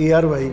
ARY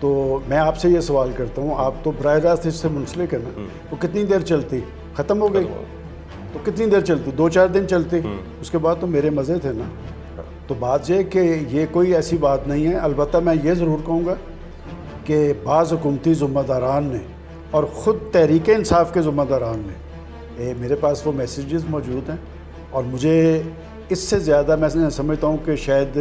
تو میں آپ سے یہ سوال کرتا ہوں, آپ تو براہ راست اس سے منسلک ہے نا, وہ کتنی دیر چلتی؟ ختم ہو گئی تو کتنی دیر چلتی؟ 2-4 دن چلتی, اس کے بعد تو میرے مزے تھے نا. تو بات یہ کہ یہ کوئی ایسی بات نہیں ہے. البتہ میں یہ ضرور کہوں گا کہ بعض حکومتی ذمہ داران نے اور خود تحریک انصاف کے ذمہ داران نے, میرے پاس وہ میسیجز موجود ہیں, اور مجھے اس سے زیادہ میں سمجھتا ہوں کہ شاید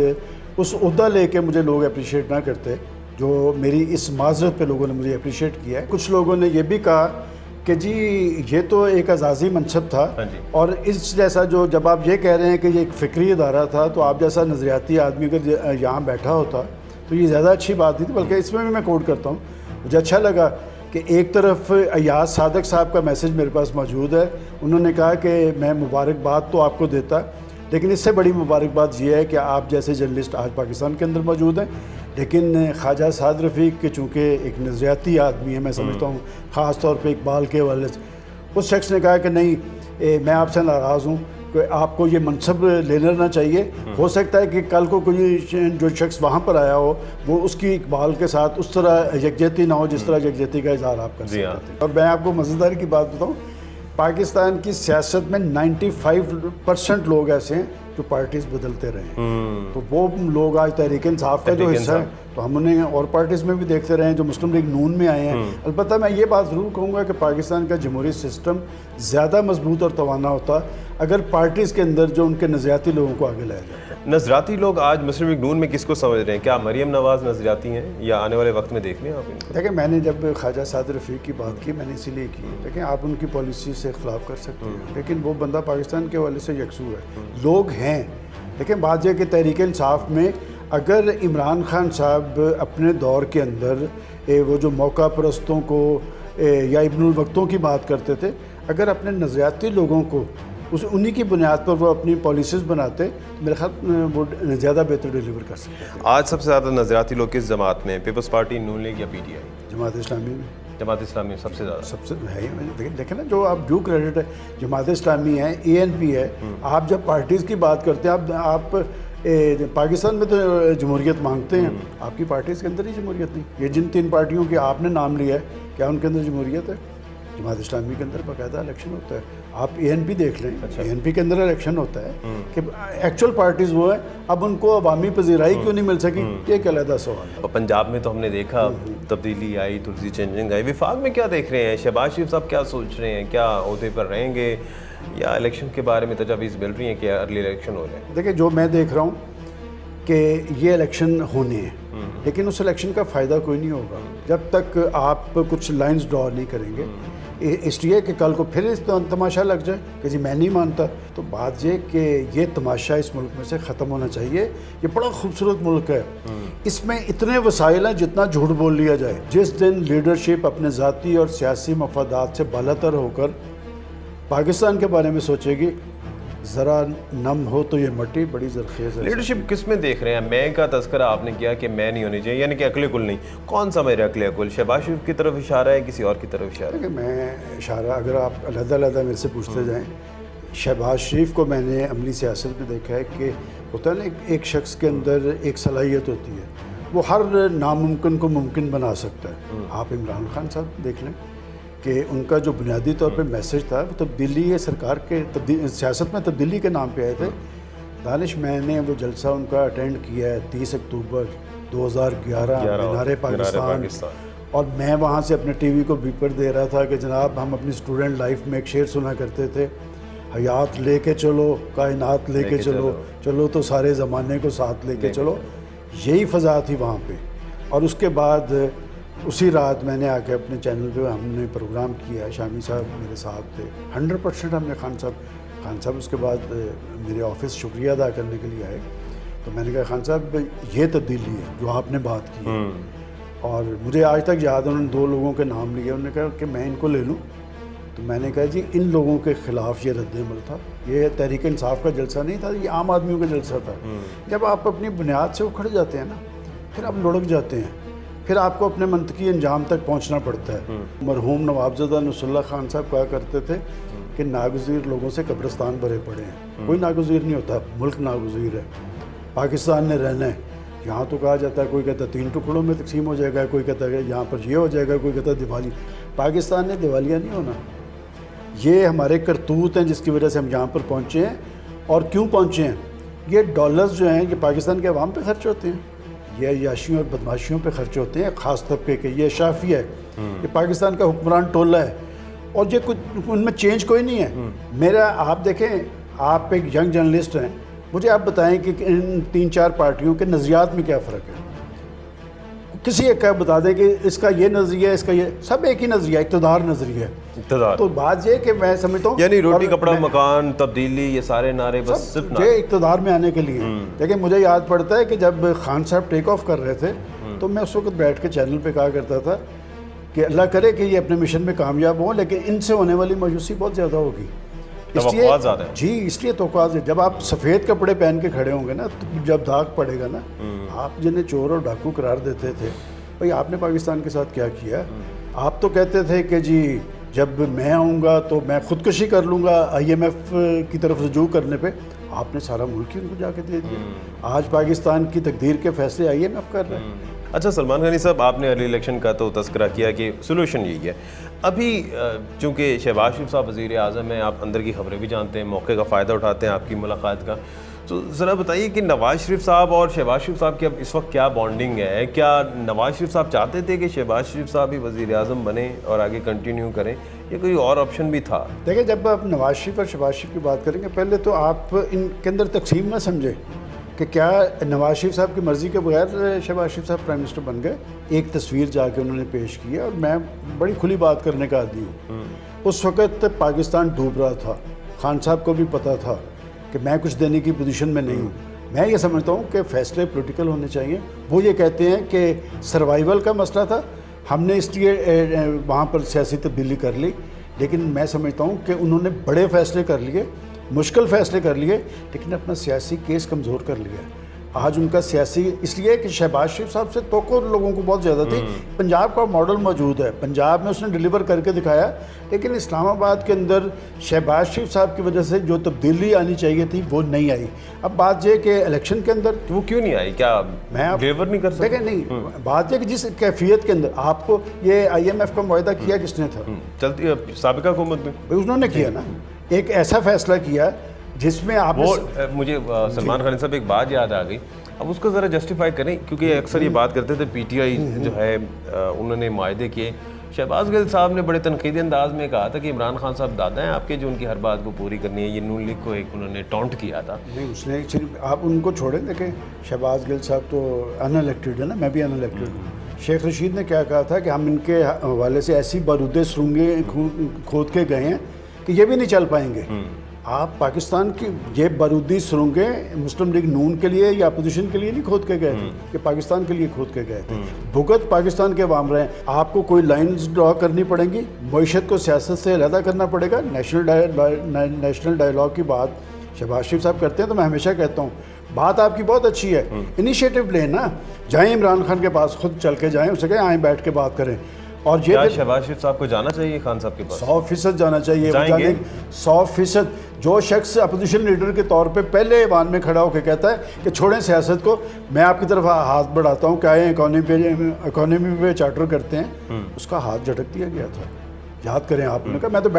اس عہدہ لے کے مجھے لوگ اپریشیٹ نہ کرتے جو میری اس معذرت پہ لوگوں نے مجھے اپریشیٹ کیا ہے. کچھ لوگوں نے یہ بھی کہا کہ جی یہ تو ایک اعزازی منصب تھا, اور اس جیسا جو جب آپ یہ کہہ رہے ہیں کہ یہ ایک فکری ادارہ تھا, تو آپ جیسا نظریاتی آدمی اگر یہاں بیٹھا ہوتا تو یہ زیادہ اچھی بات نہیں تھی. بلکہ اس میں بھی میں کوٹ کرتا ہوں, مجھے اچھا لگا کہ ایک طرف ایاز صادق صاحب کا میسج میرے پاس موجود ہے. انہوں نے کہا کہ میں مبارکباد تو آپ کو دیتا, لیکن اس سے بڑی مبارکباد یہ ہے کہ آپ جیسے جرنلسٹ آج پاکستان کے اندر موجود ہیں. لیکن خواجہ سعد رفیق کے چونکہ ایک نظریاتی آدمی ہے, میں سمجھتا ہوں خاص طور پہ اقبال کے حوالے سے, اس شخص نے کہا کہ نہیں, میں آپ سے ناراض ہوں کہ آپ کو یہ منصب لے لینا چاہیے. ہو سکتا ہے کہ کل کو کوئی جو شخص وہاں پر آیا ہو وہ اس کی اقبال کے ساتھ اس طرح یکجہتی نہ ہو جس طرح یکجہتی کا اظہار آپ کر سکتے تھے. اور میں آپ کو مزیداری کی بات بتاؤں, پاکستان کی سیاست میں 95% لوگ ایسے ہیں جو پارٹیز بدلتے رہے ہیں. تو وہ لوگ آج تحریک انصاف کا جو حصہ ہے, تو ہم انہیں اور پارٹیز میں بھی دیکھتے رہے ہیں جو مسلم لیگ نون میں آئے ہیں. البتہ میں یہ بات ضرور کہوں گا کہ پاکستان کا جمہوری سسٹم زیادہ مضبوط اور توانا ہوتا اگر پارٹیز کے اندر جو ان کے نظریاتی لوگوں کو آگے لایا جاتا. نظریاتی لوگ آج مسلم لیگ نون میں کس کو سمجھ رہے ہیں؟ کیا مریم نواز نظریاتی ہیں یا آنے والے وقت میں دیکھ لیں آپ ان کو؟ دیکھیں, میں نے جب خواجہ سعد رفیق کی بات کی میں نے اسی لیے کی. دیکھیں, آپ ان کی پالیسی سے اختلاف کر سکتے ہیں, لیکن وہ بندہ پاکستان کے حوالے سے یکسو ہے. لوگ ہیں. دیکھیں, بات یہ کہ تحریک انصاف میں اگر عمران خان صاحب اپنے دور کے اندر وہ جو موقع پرستوں کو یا ابن الوقتوں کی بات کرتے تھے, اگر اپنے نظریاتی لوگوں کو انہی کی بنیاد پر وہ اپنی پالیسیز بناتے تو میرے خیال وہ زیادہ بہتر ڈیلیور کر سکتے ہیں. آج سب سے زیادہ نظریاتی لوگ کس جماعت میں ہیں؟ پیپلز پارٹی, نون لیگ یا P T I? Jamaat Islami میں. جماعت اسلامی سب سے زیادہ ہے. دیکھیں نا, جو آپ ڈیو کریڈٹ ہے, جماعت اسلامی ہے, ANP ہے. آپ جب پارٹیز کی بات کرتے ہیں, آپ پاکستان میں تو جمہوریت مانگتے ہیں, آپ کی پارٹیز کے اندر ہی جمہوریت نہیں. یہ جن 3 پارٹیوں کی آپ نے نام لیا ہے, کیا ان کے اندر جمہوریت ہے؟ جماعت اسلامی کے اندر باقاعدہ الیکشن ہوتا ہے. آپ ANP دیکھ لیں, ANP کے اندر الیکشن ہوتا ہے کہ ایکچوئل پارٹیز وہ ہیں. اب ان کو عوامی پذیرائی کیوں نہیں مل سکی, یہ ایک علیحدہ سوال ہے. اور پنجاب میں تو ہم نے دیکھا تبدیلی آئی, تھوڑی سی چینجنگ آئی. وفاق میں کیا دیکھ رہے ہیں؟ شہباز شریف صاحب کیا سوچ رہے ہیں؟ کیا عہدے پر رہیں گے یا الیکشن کے بارے میں تجاویز مل رہی ہیں کہ ارلی الیکشن ہو جائے؟ دیکھیں, جو میں دیکھ رہا ہوں کہ یہ الیکشن ہونے ہیں, لیکن اس الیکشن کا فائدہ کوئی نہیں ہوگا جب تک آپ کچھ لائنز ڈرا نہیں کریں گے. اس لیے کہ کل کو پھر اس تماشا لگ جائے کہ جی میں نہیں مانتا. تو بات یہ کہ یہ تماشا اس ملک میں سے ختم ہونا چاہیے. یہ بڑا خوبصورت ملک ہے, اس میں اتنے وسائل ہیں جتنا جھوٹ بول لیا جائے. جس دن لیڈرشپ اپنے ذاتی اور سیاسی مفادات سے بالاتر ہو کر پاکستان کے بارے میں سوچے گی, ذرا نم ہو تو یہ مٹی بڑی زرخیز ہے. لیڈرشپ کس میں دیکھ رہے ہیں؟ میں کا تذکرہ آپ نے کیا کہ میں نہیں ہونی چاہیے, یعنی کہ عقل کل نہیں. کون سا میرے عقل کل؟ شہباز شریف کی طرف اشارہ ہے, کسی اور کی طرف اشارہ ہے؟ کہ میں اشارہ اگر آپ علیحدہ علیحدہ میرے سے پوچھتے جائیں, شہباز شریف کو میں نے عملی سیاست میں دیکھا ہے کہ ہوتا ہے نا, ایک شخص کے اندر ایک صلاحیت ہوتی ہے, وہ ہر ناممکن کو ممکن بنا سکتا ہے. آپ عمران خان صاحب دیکھ لیں کہ ان کا جو بنیادی طور پہ میسج تھا وہ تبدیلی ہے, سرکار کے سیاست میں تبدیلی کے نام پہ آئے تھے. دانش, میں نے وہ جلسہ ان کا اٹینڈ کیا ہے 30 اکتوبر 2011 مینار پاکستان, اور میں وہاں سے اپنے ٹی وی کو بیپر دے رہا تھا کہ جناب ہم اپنی اسٹوڈنٹ لائف میں ایک شعر سنا کرتے تھے, حیات لے کے چلو, کائنات لے کے چلو, چلو تو سارے زمانے کو ساتھ لے کے چلو. یہی فضا تھی وہاں پہ. اور اس کے بعد اسی رات میں نے آ کے اپنے چینل پہ ہم نے پروگرام کیا, شامی صاحب میرے ساتھ تھے 100%. ہم نے خان صاحب اس کے بعد میرے آفس شکریہ ادا کرنے کے لیے آئے, تو میں نے کہا خان صاحب یہ تبدیلی ہے جو آپ نے بات کی ہے. اور مجھے آج تک یاد ہے, انہوں نے 2 لوگوں کے نام لیے, انہوں نے کہا کہ میں ان کو لے لوں. تو میں نے کہا جی ان لوگوں کے خلاف یہ رد عمل تھا, یہ تحریک انصاف کا جلسہ نہیں تھا, یہ عام آدمیوں کا جلسہ تھا. جب آپ اپنی بنیاد سے اکھڑ جاتے ہیں نا, پھر آپ لڑک جاتے ہیں, پھر آپ کو اپنے منطقی انجام تک پہنچنا پڑتا ہے. مرحوم نوابزادہ نصر اللہ خان صاحب کہا کرتے تھے کہ ناگزیر لوگوں سے قبرستان بھرے پڑے ہیں. کوئی ناگزیر نہیں ہوتا, ملک ناگزیر ہے, پاکستان نے رہنا ہے. یہاں تو کہا جاتا ہے، کوئی کہتا ہے 3 ٹکڑوں میں تقسیم ہو جائے گا، کوئی کہتا ہے کہ یہاں پر یہ ہو جائے گا، کوئی کہتا ہے دیوالی. پاکستان نے دیوالیہ نہیں ہونا. یہ ہمارے کرتوت ہیں جس کی وجہ سے ہم یہاں پر پہنچے ہیں. اور کیوں پہنچے ہیں؟ یہ ڈالرز جو ہیں یہ پاکستان کے عوام پہ خرچ ہوتے ہیں، یہ عیاشیوں اور بدماشیوں پہ خرچ ہوتے ہیں خاص طبقے کے. یہ شافی ہے، یہ پاکستان کا حکمران ٹولہ ہے، اور یہ کچھ ان میں چینج کوئی نہیں ہے. میرا آپ دیکھیں، آپ ایک ینگ جرنلسٹ ہیں، مجھے آپ بتائیں کہ ان 3-4 پارٹیوں کے نظریات میں کیا فرق ہے. کسی ایک کا بتا دیں کہ اس کا یہ نظریہ ہے، اس کا یہ، سب ایک ہی نظریہ، اقتدار نظریہ ہے. اقتدار. تو بات یہ کہ میں سمجھتا ہوں یعنی روٹی کپڑا مکان تبدیلی، یہ سارے نعرے بس صرف یہ اقتدار میں آنے کے لیے. دیکھیں مجھے یاد پڑتا ہے کہ جب خان صاحب ٹیک آف کر رہے تھے تو میں اس وقت بیٹھ کے چینل پہ کہا کرتا تھا کہ اللہ کرے کہ یہ اپنے مشن میں کامیاب ہوں، لیکن ان سے ہونے والی مایوسی بہت زیادہ ہوگی. توقعات زیادہ ہیں. جی اس لیے توقعات. جب آپ سفید کپڑے پہن کے کھڑے ہوں گے نا، تو جب داغ پڑے گا نا، آپ جنہیں چور اور ڈاکو قرار دیتے تھے، بھئی آپ نے پاکستان کے ساتھ کیا کیا؟ آپ تو کہتے تھے کہ جی جب میں آؤں گا تو میں خودکشی کر لوں گا IMF کی طرف رجوع کرنے پہ. آپ نے سارا ملک ہی ان کو جا کے دے دیا. آج پاکستان کی تقدیر کے فیصلے IMF کر رہے ہیں. اچھا سلمان غنی صاحب، آپ نے ارلی الیکشن کا تو تذکرہ کیا کہ سولوشن یہی ہے. ابھی چونکہ شہباز شریف صاحب وزیر اعظم ہیں، آپ اندر کی خبریں بھی جانتے ہیں، موقع کا فائدہ اٹھاتے ہیں آپ کی ملاقات کا، تو ذرا بتائیے کہ نواز شریف صاحب اور شہباز شریف صاحب کی اب اس وقت کیا بانڈنگ ہے؟ کیا نواز شریف صاحب چاہتے تھے کہ شہباز شریف صاحب ہی وزیر اعظم بنیں اور آگے کنٹینیو کریں، یا کوئی اور آپشن بھی تھا؟ دیکھیں جب آپ نواز شریف اور شہباز شریف کی بات کریں گے، پہلے تو آپ ان کے اندر تقسیم نہ سمجھیں کہ کیا نواز شریف صاحب کی مرضی کے بغیر شہباز شریف صاحب پرائم منسٹر بن گئے. ایک تصویر جا کے انہوں نے پیش کی ہے، اور میں بڑی کھلی بات کرنے کا عادی ہوں. اس وقت پاکستان ڈوب رہا تھا، خان صاحب کو بھی پتہ تھا کہ میں کچھ دینے کی پوزیشن میں نہیں ہوں. میں یہ سمجھتا ہوں کہ فیصلے پولیٹیکل ہونے چاہیے. وہ یہ کہتے ہیں کہ سروائیول کا مسئلہ تھا، ہم نے اس لیے وہاں پر سیاسی تبدیلی کر لی، لیکن میں سمجھتا ہوں کہ انہوں نے بڑے فیصلے کر لیے، مشکل فیصلے کر لیے، لیکن اپنا سیاسی کیس کمزور کر لیا. آج ان کا سیاسی اس لیے کہ شہباز شریف صاحب سے توقع لوگوں کو بہت زیادہ تھی. پنجاب کا ماڈل موجود ہے، پنجاب میں اس نے ڈیلیور کر کے دکھایا، لیکن اسلام آباد کے اندر شہباز شریف صاحب کی وجہ سے جو تبدیلی آنی چاہیے تھی وہ نہیں آئی. اب بات یہ کہ الیکشن کے اندر وہ کیوں نہیں آئی؟ کیا میں ڈیلیور نہیں کر سکتے؟ دیکھیں نہیں، بات یہ کہ جس کیفیت کے اندر آپ کو یہ IMF کا معاہدہ کیا کس نے تھا؟ چلتی سابقہ حکومت میں انہوں نے کیا نا، ایک ایسا فیصلہ کیا جس میں آپ وہ مجھے سلمان خان صاحب ایک بات یاد آ گئی، اب اس کو ذرا جسٹیفائی کریں، کیونکہ اکثر یہ بات کرتے تھے PTI جو ہے انہوں نے معاہدے کیے. شہباز گل صاحب نے بڑے تنقیدی انداز میں کہا تھا کہ عمران خان صاحب دادا ہیں آپ کے، جو ان کی ہر بات کو پوری کرنی ہے. یہ نون لیگ کو ایک انہوں نے ٹونٹ کیا تھا. نہیں، اس نے صرف آپ ان کو چھوڑیں. دیکھیں شہباز گل صاحب تو ان الیکٹڈ ہے نا، میں بھی ان الیکٹڈ ہوں. شیخ رشید نے کیا کہا تھا کہ ہم ان کے حوالے سے ایسی بارودے سرنگیں کھود کے گئے ہیں کہ یہ بھی نہیں چل پائیں گے. آپ پاکستان کی یہ بارودی سرنگیں مسلم لیگ نون کے لیے یا اپوزیشن کے لیے نہیں کھود کے گئے تھے، کہ پاکستان کے لیے کھود کے گئے تھے. بھگت پاکستان کے عوام رہے. آپ کو کوئی لائنز ڈرا کرنی پڑیں گی، معیشت کو سیاست سے علیحدہ کرنا پڑے گا. نیشنل ڈائیلاگ کی بات شہباز شریف صاحب کرتے ہیں تو میں ہمیشہ کہتا ہوں بات آپ کی بہت اچھی ہے، انیشیٹو لیں نا، جائیں عمران خان کے پاس، خود چل کے جائیں، اسے کہیں آئیں بیٹھ کے بات کریں. اور یہ شہباز شریف صاحب کو جانا چاہیے خان صاحب کے پاس؟ 100% جانا چاہیے. 100% جو شخص اپوزیشن لیڈر کے طور پہ پہلے ایوان میں کھڑا ہو کے کہتا ہے کہ چھوڑیں سیاست کو، میں آپ کی طرف ہاتھ بڑھاتا ہوں کہ آئیں اکانومی پہ چارٹر کرتے ہیں، اس کا ہاتھ جھٹک دیا گیا تھا. یاد کریں آپ نے کہا میں تو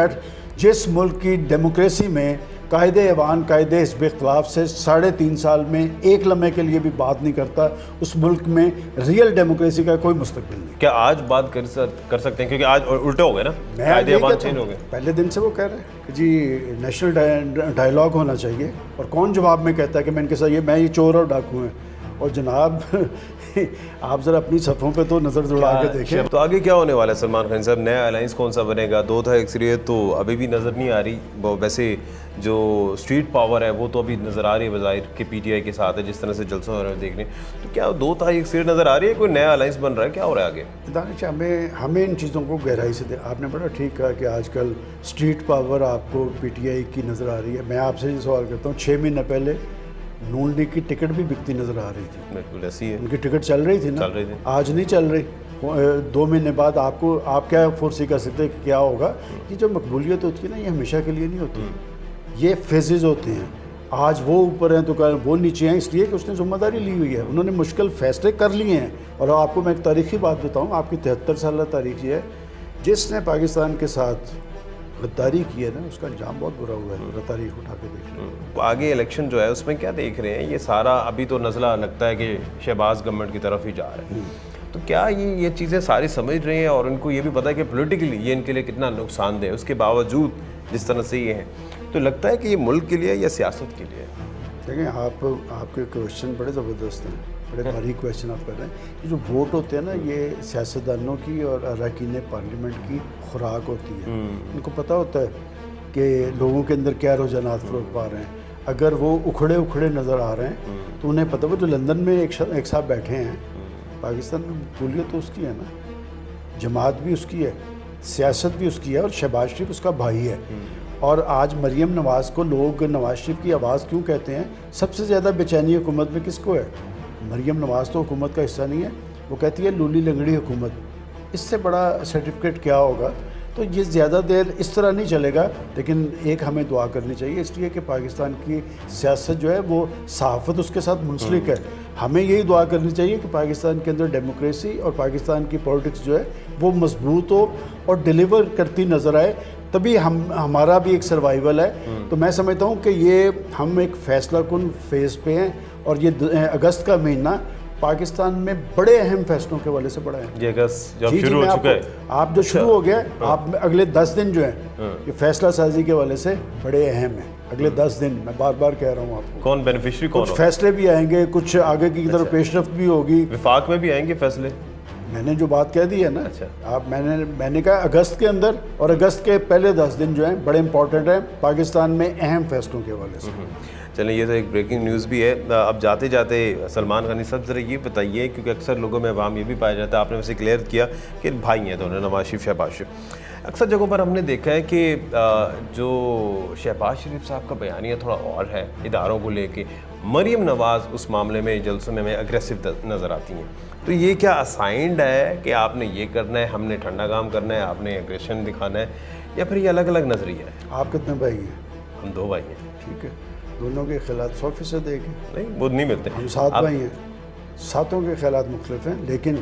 جس ملک کی ڈیموکریسی میں قائد ایوان قائد حزب اختلاف سے 3.5 سال میں ایک لمحے کے لیے بھی بات نہیں کرتا، اس ملک میں ریئل ڈیموکریسی کا کوئی مستقبل نہیں. کیا آج بات کر سکتے ہیں؟ کیونکہ آج الٹے ہو گئے نا، قائد ایوان چینج ہو گئے. پہلے دن سے وہ کہہ رہے ہیں کہ جی نیشنل ڈائیلاگ ہونا چاہیے، اور کون جواب میں کہتا ہے کہ میں ان کے ساتھ میں یہ چور اور ڈاکو ہیں. اور جناب آپ ذرا اپنی صفوں پہ تو نظر دوڑا کے دیکھیں. تو آگے کیا ہونے والا ہے سلمان خان صاحب؟ نیا الائنس کون سا بنے گا؟ 2 تھا اکثریت تو ابھی بھی نظر نہیں آ رہی. ویسے جو اسٹریٹ پاور ہے وہ تو ابھی نظر آ رہی ہے بظاہر کہ PTI کے ساتھ ہے، جس طرح سے جلسہ ہو رہا ہے دیکھنے. تو کیا 2 تھا اکثریت نظر آ رہی ہے؟ کوئی نیا الائنس بن رہا ہے؟ کیا ہو رہا ہے آگے؟ دانش ہمیں ان چیزوں کو گہرائی سے آپ نے بڑا ٹھیک کہا کہ آج کل اسٹریٹ پاور آپ کو PTI کی نظر آ رہی ہے. میں آپ سے یہ سوال کرتا ہوں، 6 مہینے پہلے نون لیگ کی ٹکٹ بھی بکتی نظر آ رہی تھی. بالکل ایسی ہے، ان کی ٹکٹ چل رہی تھی نا، آج نہیں چل رہی. 2 مہینے بعد آپ کیا فورسی کر سکتے کہ کیا ہوگا. یہ جو مقبولیت ہوتی ہے نا، یہ ہمیشہ کے لیے نہیں ہوتی، یہ فیزز ہوتے ہیں. آج وہ اوپر ہیں تو وہ نیچے ہیں، اس لیے کہ اس نے ذمہ داری لی ہوئی ہے، انہوں نے مشکل فیصلے کر لیے ہیں. اور آپ کو میں ایک تاریخی بات بتاؤں، آپ کی 73 سالہ تاریخ یہ ہے، جس نے پاکستان کے ساتھ غداری کی ہے نا، اس کا انجام بہت برا ہوا ہے. تاریخ اٹھا کے دیکھ لیں. آگے الیکشن جو ہے اس میں کیا دیکھ رہے ہیں؟ یہ سارا ابھی تو نزلہ لگتا ہے کہ شہباز گورنمنٹ کی طرف ہی جا رہے ہیں، تو کیا یہ چیزیں ساری سمجھ رہے ہیں اور ان کو یہ بھی پتہ ہے کہ پولیٹیکلی یہ ان کے لیے کتنا نقصان دہ ہے، اس کے باوجود جس طرح سے یہ ہیں، تو لگتا ہے کہ یہ ملک کے لیے یا سیاست کے لیے؟ دیکھیں آپ کے کویشچن بڑے زبردست ہیں، بڑے باریک کویشچن آپ کر رہے ہیں. یہ جو ووٹ ہوتے ہیں نا، یہ سیاستدانوں کی اور اراکین پارلیمنٹ کی خوراک ہوتی ہے. ان کو پتہ ہوتا ہے کہ لوگوں کے اندر کیا رجحانات فروغ پا رہے ہیں. اگر وہ اکھڑے نظر آ رہے ہیں تو انہیں پتہ، وہ جو لندن میں ایک ساتھ بیٹھے ہیں، پاکستان میں قبولیت تو اس کی ہے نا، جماعت بھی اس کی ہے، سیاست بھی اس کی ہے، اور شہباز شریف اس کا بھائی ہے. اور آج مریم نواز کو لوگ نواز شریف کی آواز کیوں کہتے ہیں؟ سب سے زیادہ بے چینی حکومت میں کس کو ہے؟ مریم نواز تو حکومت کا حصہ نہیں ہے، وہ کہتی ہے لولی لنگڑی حکومت. اس سے بڑا سرٹیفکیٹ کیا ہوگا؟ تو یہ زیادہ دیر اس طرح نہیں چلے گا. لیکن ایک ہمیں دعا کرنی چاہیے، اس لیے کہ پاکستان کی سیاست جو ہے وہ صحافت اس کے ساتھ منسلک ہے. ہمیں یہی دعا کرنی چاہیے کہ پاکستان کے اندر ڈیموکریسی اور پاکستان کی پولیٹکس جو ہے وہ مضبوط ہو اور ڈیلیور کرتی نظر آئے، تبھی ہمارا بھی ایک سروائیول ہے. تو میں سمجھتا ہوں کہ یہ ہم ایک فیصلہ کن فیز پہ ہیں، اور یہ اگست کا مہینہ پاکستان میں بڑے اہم فیصلوں کے حوالے سے بڑا ہے. یہ اگست جب شروع ہو چکا ہے، آپ جو شروع ہو گیا، آپ اگلے 10 دن جو ہیں یہ فیصلہ سازی کے حوالے سے بڑے اہم ہیں. اگلے 10 دن میں بار بار کہہ رہا ہوں آپ کو. کون بینیفیشری کون؟ کچھ فیصلے بھی آئیں گے، کچھ آگے کی طرف پیش رفت بھی ہوگی. وفاق میں بھی آئیں گے فیصلے. میں نے جو بات کہہ دی ہے نا، آپ میں نے کہا اگست کے اندر، اور اگست کے پہلے 10 دن جو ہیں بڑے امپورٹنٹ ہیں پاکستان میں اہم فیصلوں کے حوالے سے. چلیں، یہ تو ایک بریکنگ نیوز بھی ہے. اب جاتے جاتے سلمان غنی صاحب ذرا یہ بتائیے، کیونکہ اکثر لوگوں میں عوام یہ بھی پایا جاتا ہے، آپ نے ویسے کلیئر کیا کہ بھائی ہیں دونوں، نواز شریف شہباز شریف. اکثر جگہوں پر ہم نے دیکھا ہے کہ جو شہباز شریف صاحب کا بیانیہ تھوڑا اور ہے اداروں کو لے کے، مریم نواز اس معاملے میں جلسوں میں اگریسو نظر آتی ہیں. تو یہ کیا اسائنڈ ہے کہ آپ نے یہ کرنا ہے، ہم نے ٹھنڈا کام کرنا ہے، آپ نے اگریشن دکھانا ہے، یا پھر یہ الگ الگ نظریہ ہے؟ آپ کتنے بھائی ہیں؟ ہم 2 بھائی ہیں. ٹھیک ہے، دونوں کے خیالات 100% ایک ہیں. نہیں، وہ نہیں ملتے. ہم 7 بھائی ہیں، 7 کے خیالات مختلف ہیں، لیکن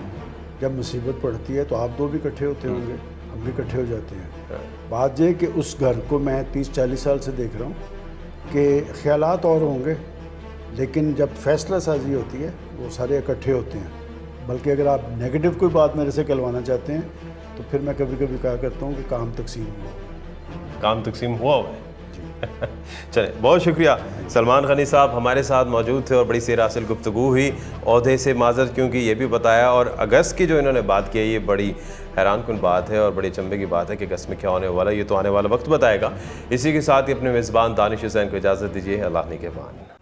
جب مصیبت پڑتی ہے تو آپ 2 بھی اکٹھے ہوتے ہوں گے، ہم بھی اکٹھے ہو جاتے ہیں. بات یہ کہ اس گھر کو میں 30-40 سال سے دیکھ رہا ہوں کہ خیالات اور ہوں گے، لیکن جب فیصلہ سازی ہوتی ہے وہ سارے اکٹھے ہوتے ہیں. بلکہ اگر آپ نیگیٹو کوئی بات میرے سے کہلوانا چاہتے ہیں تو پھر میں کبھی کبھی کہا کرتا ہوں کہ کام تقسیم ہوا ہے. چلیں، بہت شکریہ سلمان غنی صاحب ہمارے ساتھ موجود تھے اور بڑی سیر حاصل گفتگو ہوئی. عہدے سے معذرت کیونکہ یہ بھی بتایا، اور اگست کی جو انہوں نے بات کی ہے یہ بڑی حیران کن بات ہے اور بڑے چنبے کی بات ہے کہ اگست میں کیا ہونے والا ہے، یہ تو آنے والا وقت بتائے گا. اسی کے ساتھ ہی اپنے میزبان دانش حسین کو اجازت دیجیے. اللہ نگہبان.